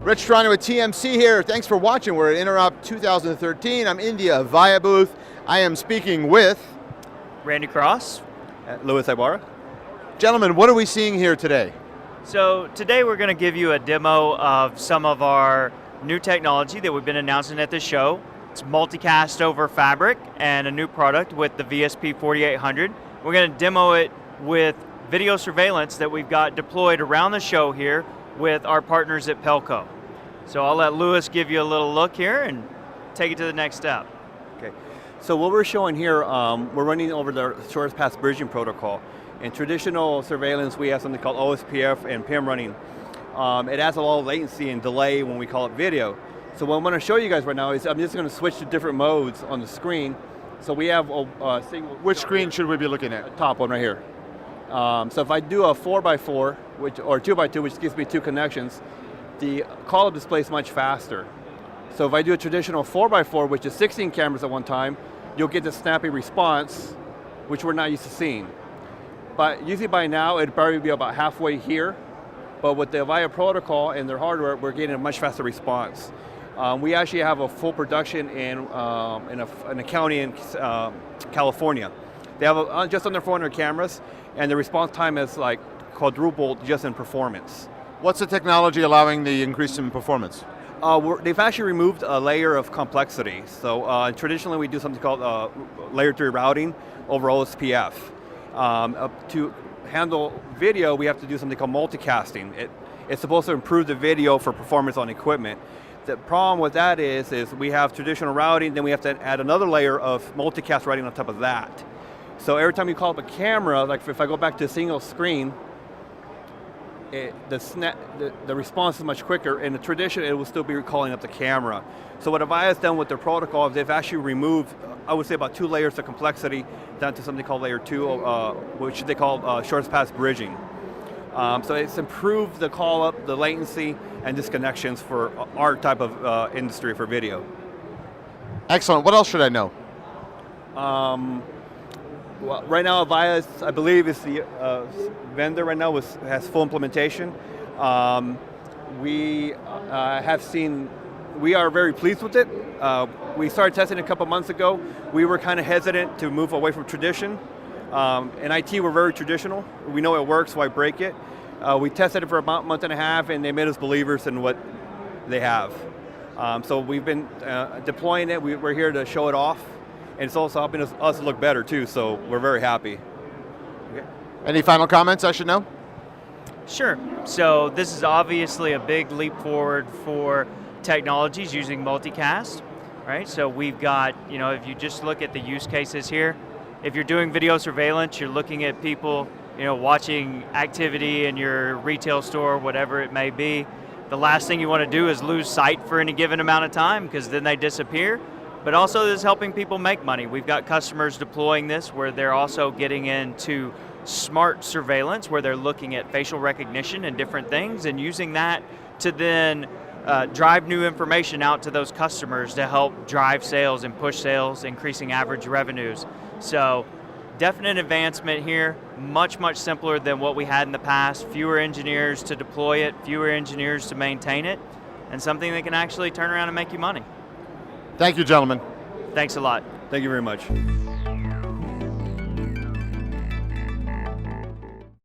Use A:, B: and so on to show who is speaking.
A: Rich Toronto with TMC here. Thanks for watching. We're at Interop 2013. I'm in the Avaya booth. I am speaking with
B: Randy Cross.
C: Louis Ibarra.
A: Gentlemen, what are we seeing here today?
B: So today we're going to give you a demo of some of our new technology that we've been announcing at the show. It's multicast over fabric and a new product with the VSP 4800. We're going to demo it with video surveillance that we've got deployed around the show here with our partners at Pelco. So I'll let Louis give you a little look here and take it to the next step.
C: Okay, so what we're showing here, we're running over the shortest path bridging protocol. In traditional surveillance, we have something called OSPF and PIM running. It has a lot of latency and delay when we call it video. So what I'm going to show you guys right now is I'm just going to switch to different modes on the screen. So we have a single.
A: Which screen should we be looking at?
C: The top one right here. So if I do a 4x4, or 2x2, which gives me two connections, the call-up display is much faster. So if I do a traditional 4x4, which is 16 cameras at one time, you'll get the snappy response, which we're not used to seeing. But usually by now, it'd probably be about halfway here. But with the Avaya protocol and their hardware, we're getting a much faster response. We actually have a full production in a county in California. They have just under 400 cameras, and the response time is like quadrupled just in performance.
A: What's the technology allowing the increase in performance?
C: They've actually removed a layer of complexity. So traditionally we do something called layer 3 routing over OSPF. To handle video, we have to do something called multicasting. It's supposed to improve the video for performance on equipment. The problem with that is we have traditional routing, then we have to add another layer of multicast routing on top of that. So every time you call up a camera, like if I go back to a single screen, the response is much quicker. In the tradition, it will still be calling up the camera. So what Avaya has done with their protocol is they've actually removed, I would say, about 2 layers of complexity down to something called layer 2, which they call shortest path bridging. So it's improved the call up, the latency, and disconnections for our type of industry for video.
A: Excellent. What else should I know?
C: Well, right now, Avaya, I believe, is the vendor right now has full implementation. We are very pleased with it. We started testing it a couple months ago. We were kind of hesitant to move away from tradition. In IT, we're very traditional. We know it works, why break it? We tested it for about a month and a half, and they made us believers in what they have. So we've been deploying it. We're here to show it off. And it's also helping us look better too, so we're very happy. Okay.
A: Any final comments I should know?
B: Sure. So this is obviously a big leap forward for technologies using multicast, right? So we've got, if you just look at the use cases here, if you're doing video surveillance, you're looking at people, watching activity in your retail store, whatever it may be. The last thing you want to do is lose sight for any given amount of time, because then they disappear. But also this is helping people make money. We've got customers deploying this where they're also getting into smart surveillance, where they're looking at facial recognition and different things and using that to then drive new information out to those customers to help drive sales and push sales, increasing average revenues. So definite advancement here, much, much simpler than what we had in the past. Fewer engineers to deploy it, fewer engineers to maintain it, and something that can actually turn around and make you money.
A: Thank you, gentlemen.
B: Thanks a lot.
C: Thank you very much.